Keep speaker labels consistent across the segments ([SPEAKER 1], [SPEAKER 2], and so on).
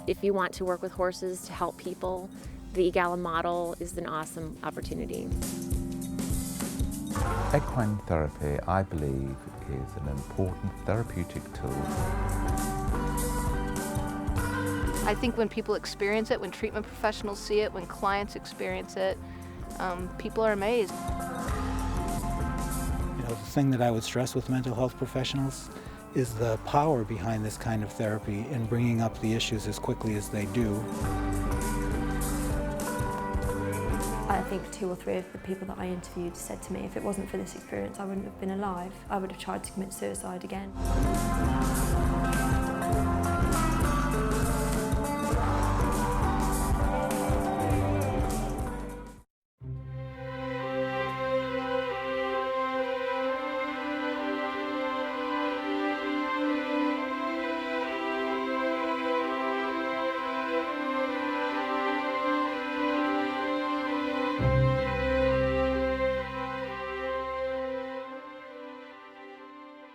[SPEAKER 1] If you want to work with horses to help people, the EGALA model is an awesome opportunity.
[SPEAKER 2] Equine therapy, I believe, is an important therapeutic tool.
[SPEAKER 3] I think when people experience it, when treatment professionals see it, when clients experience it, people are amazed.
[SPEAKER 4] You know, the thing that I would stress with mental health professionals is the power behind this kind of therapy in bringing up the issues as quickly as they do.
[SPEAKER 5] I think 2 or 3 of the people that I interviewed said to me, if it wasn't for this experience, I wouldn't have been alive. I would have tried to commit suicide again.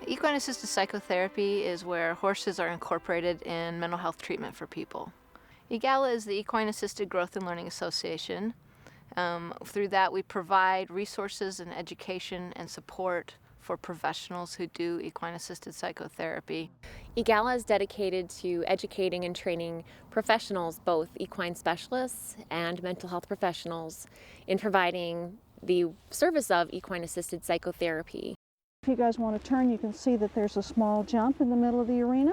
[SPEAKER 3] Equine-assisted psychotherapy is where horses are incorporated in mental health treatment for people. EGALA is the Equine-Assisted Growth and Learning Association. Through that, we provide resources and education and support for professionals who do equine-assisted psychotherapy.
[SPEAKER 1] EGALA is dedicated to educating and training professionals, both equine specialists and mental health professionals, in providing the service of equine-assisted psychotherapy.
[SPEAKER 6] If you guys want to turn, you can see that there's a small jump in the middle of the arena,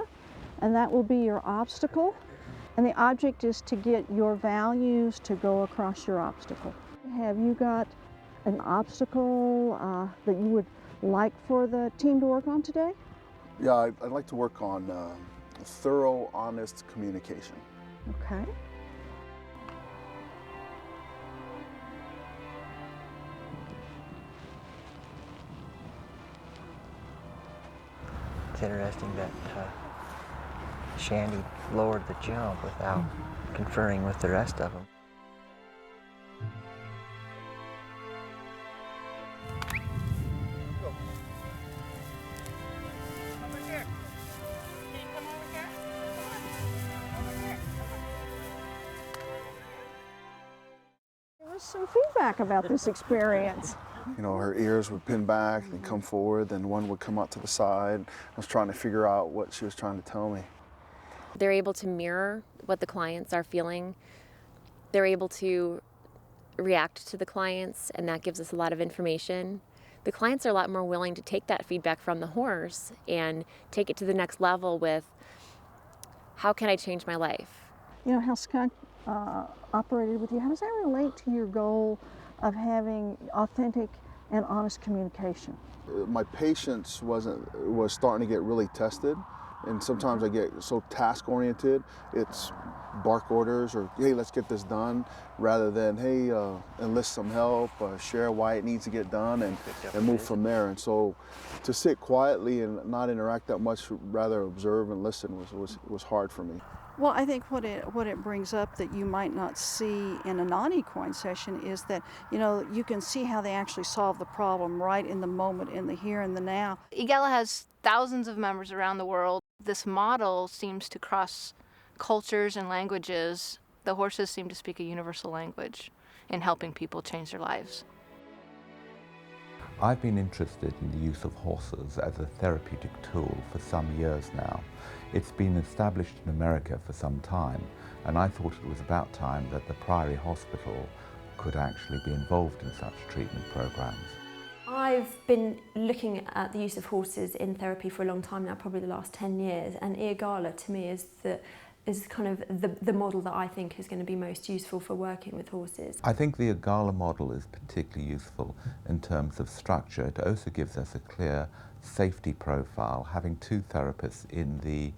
[SPEAKER 6] and that will be your obstacle. And the object is to get your values to go across your obstacle. Have you got an obstacle that you would like for the team to work on today?
[SPEAKER 7] Yeah, I'd like to work on thorough, honest communication.
[SPEAKER 6] Okay.
[SPEAKER 8] It's interesting that Shandy lowered the jump without conferring with the rest of them.
[SPEAKER 6] Give us some feedback about this experience.
[SPEAKER 7] You know, her ears would pin back and come forward, then one would come out to the side. I was trying to figure out what she was trying to tell me.
[SPEAKER 1] They're able to mirror what the clients are feeling. They're able to react to the clients, and that gives us a lot of information. The clients are a lot more willing to take that feedback from the horse and take it to the next level with, how can I change my life?
[SPEAKER 6] You know, how Scott operated with you, how does that relate to your goal of having authentic and honest communication?
[SPEAKER 7] My patience was starting to get really tested, and sometimes I get so task-oriented. It's bark orders or, hey, let's get this done, rather than, hey, enlist some help, share why it needs to get done, and move from there. And so to sit quietly and not interact that much, rather observe and listen was hard for me.
[SPEAKER 6] Well, I think what it brings up that you might not see in a non-equine session is that, you know, you can see how they actually solve the problem right in the moment, in the here and the now.
[SPEAKER 3] EGALA has thousands of members around the world. This model seems to cross cultures and languages. The horses seem to speak a universal language in helping people change their lives.
[SPEAKER 2] I've been interested in the use of horses as a therapeutic tool for some years now. It's been established in America for some time, and I thought it was about time that the Priory Hospital could actually be involved in such treatment programs.
[SPEAKER 5] I've been looking at the use of horses in therapy for a long time now, probably the last 10 years, and EGALA to me is kind of the model that I think is going to be most useful for working with horses.
[SPEAKER 2] I think the EGALA model is particularly useful in terms of structure. It also gives us a clear safety profile, having 2 therapists in the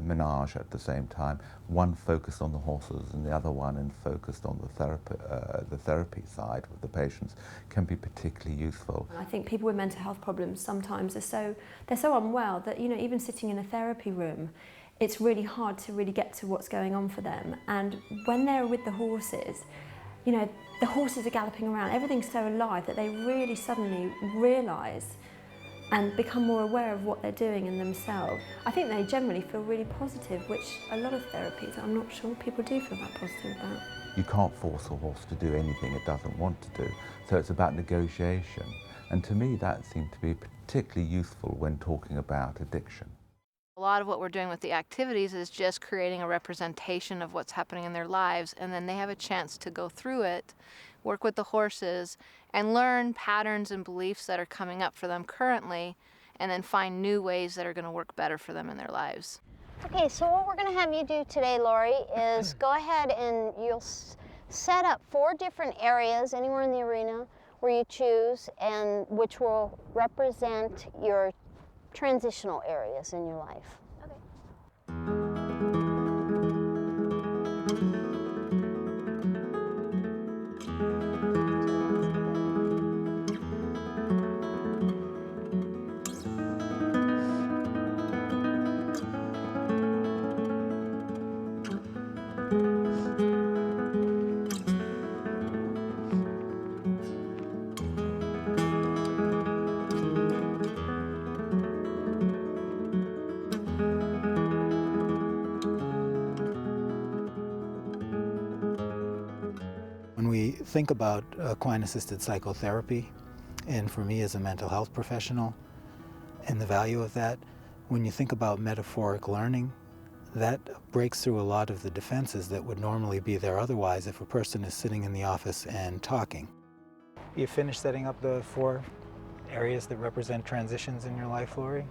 [SPEAKER 2] menage at the same time, one focused on the horses and the other one focused on the therapy side with the patients, can be particularly useful.
[SPEAKER 5] I think people with mental health problems sometimes they're so unwell that, you know, even sitting in a therapy room, it's really hard to really get to what's going on for them. And when they're with the horses, you know, the horses are galloping around, everything's so alive that they really suddenly realise and become more aware of what they're doing in themselves. I think they generally feel really positive, which a lot of therapies, I'm not sure people do feel that positive about.
[SPEAKER 2] You can't force a horse to do anything it doesn't want to do, so it's about negotiation. And to me that seemed to be particularly useful when talking about addiction.
[SPEAKER 3] A lot of what we're doing with the activities is just creating a representation of what's happening in their lives, and then they have a chance to go through it, work with the horses, and learn patterns and beliefs that are coming up for them currently, and then find new ways that are going to work better for them in their lives.
[SPEAKER 9] Okay, so what we're going to have you do today, Lori, is go ahead and you'll set up 4 different areas anywhere in the arena where you choose, and which will represent your transitional areas in your life.
[SPEAKER 4] When we think about equine-assisted psychotherapy, and for me as a mental health professional, and the value of that, when you think about metaphoric learning, that breaks through a lot of the defenses that would normally be there otherwise if a person is sitting in the office and talking. You finished setting up the 4 areas that represent transitions in your life, Lori?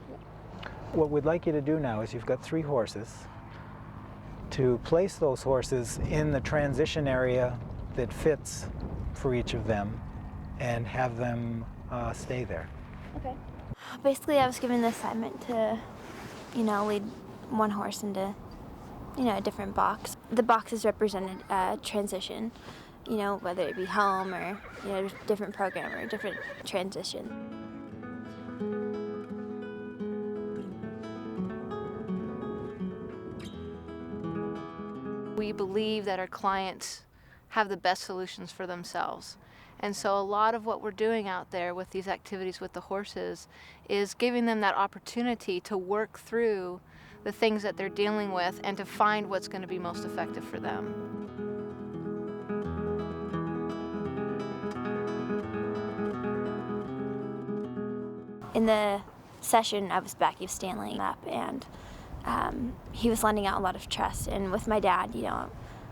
[SPEAKER 4] What we'd like you to do now is you've got 3 horses, to place those horses in the transition area that fits for each of them and have them stay there.
[SPEAKER 10] Okay. Basically, I was given the assignment to, lead one horse into, a different box. The boxes represented transition, whether it be home or, different program or different transition.
[SPEAKER 3] We believe that our clients have the best solutions for themselves. And so a lot of what we're doing out there with these activities with the horses is giving them that opportunity to work through the things that they're dealing with and to find what's going to be most effective for them.
[SPEAKER 10] In the session, I was back, he was standing up, and he was lending out a lot of trust. And with my dad,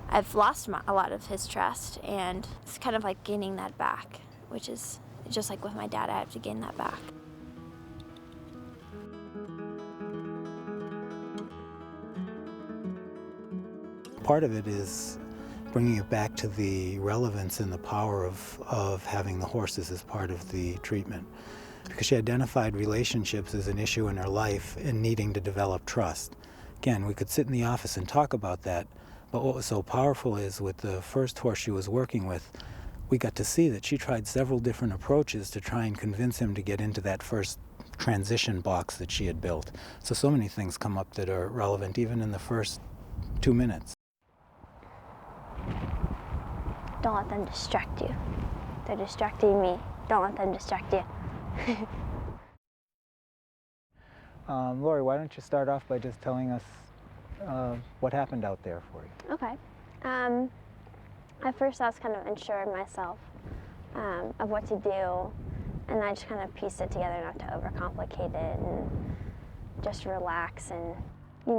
[SPEAKER 10] I've lost a lot of his trust, and it's kind of like gaining that back, which is just like with my dad, I have to gain that back.
[SPEAKER 4] Part of it is bringing it back to the relevance and the power of having the horses as part of the treatment. Because she identified relationships as an issue in her life and needing to develop trust. Again, we could sit in the office and talk about that, but what was so powerful is with the first horse she was working with, we got to see that she tried several different approaches to try and convince him to get into that first transition box that she had built. So many things come up that are relevant even in the first 2 minutes.
[SPEAKER 10] Don't let them distract you. They're distracting me. Don't let them distract you.
[SPEAKER 4] Lori, why don't you start off by just telling us what happened out there for you?
[SPEAKER 10] Okay. At first I was kind of unsure myself of what to do, and I just kind of pieced it together not to overcomplicate it and just relax, and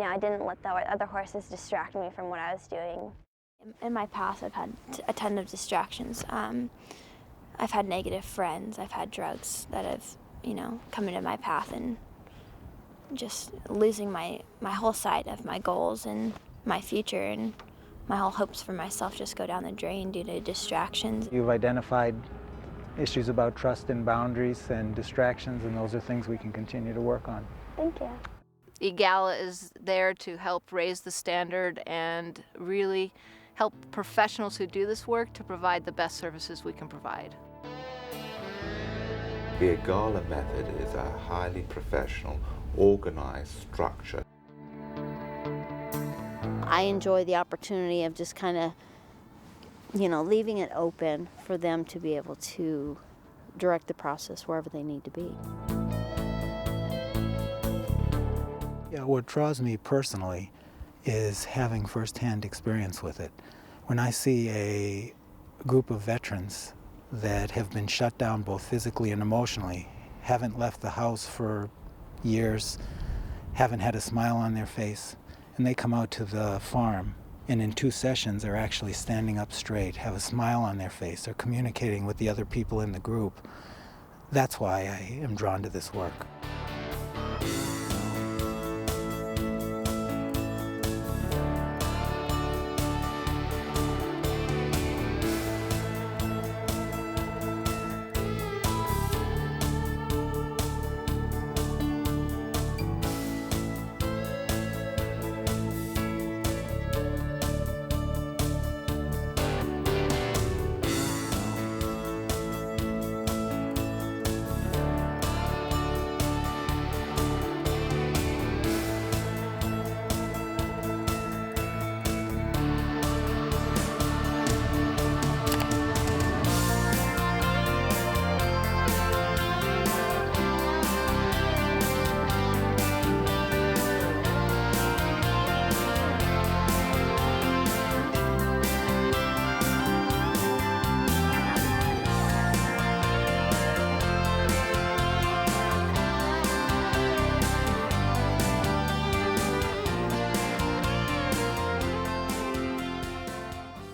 [SPEAKER 10] I didn't let the other horses distract me from what I was doing. In my past, I've had a ton of distractions. I've had negative friends, I've had drugs that have, come into my path, and just losing my whole sight of my goals and my future, and my whole hopes for myself just go down the drain due to distractions.
[SPEAKER 4] You've identified issues about trust and boundaries and distractions, and those are things we can continue to work on.
[SPEAKER 10] Thank you.
[SPEAKER 3] EGALA is there to help raise the standard and really help professionals who do this work to provide the best services we can provide.
[SPEAKER 2] The EGALA method is a highly professional, organized structure.
[SPEAKER 9] I enjoy the opportunity of just kind of, leaving it open for them to be able to direct the process wherever they need to be.
[SPEAKER 4] Yeah, what draws me personally is having firsthand experience with it. When I see a group of veterans that have been shut down both physically and emotionally, haven't left the house for years, haven't had a smile on their face, and they come out to the farm and in 2 sessions are actually standing up straight, have a smile on their face, they're communicating with the other people in the group. That's why I am drawn to this work.